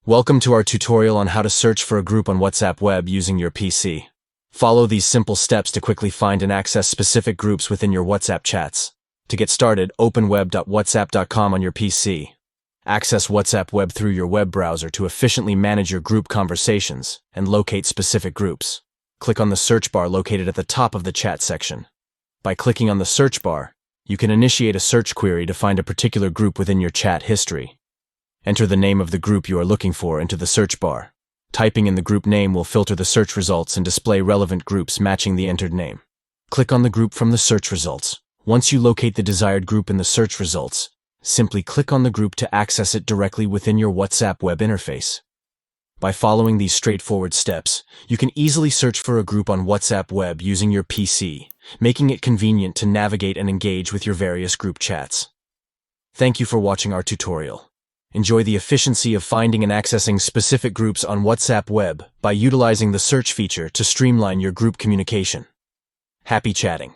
Welcome to our tutorial on how to search for a group on WhatsApp Web using your PC. Follow these simple steps to quickly find and access specific groups within your WhatsApp chats. To get started, open web.whatsapp.com on your PC. Access WhatsApp Web through your web browser to efficiently manage your group conversations and locate specific groups. Click on the search bar located at the top of the chat section. By clicking on the search bar, you can initiate a search query to find a particular group within your chat history. Enter the name of the group you are looking for into the search bar. Typing in the group name will filter the search results and display relevant groups matching the entered name. Click on the group from the search results. Once you locate the desired group in the search results, simply click on the group to access it directly within your WhatsApp web interface. By following these straightforward steps, you can easily search for a group on WhatsApp Web using your PC, making it convenient to navigate and engage with your various group chats. Thank you for watching our tutorial. Enjoy the efficiency of finding and accessing specific groups on WhatsApp Web by utilizing the search feature to streamline your group communication. Happy chatting!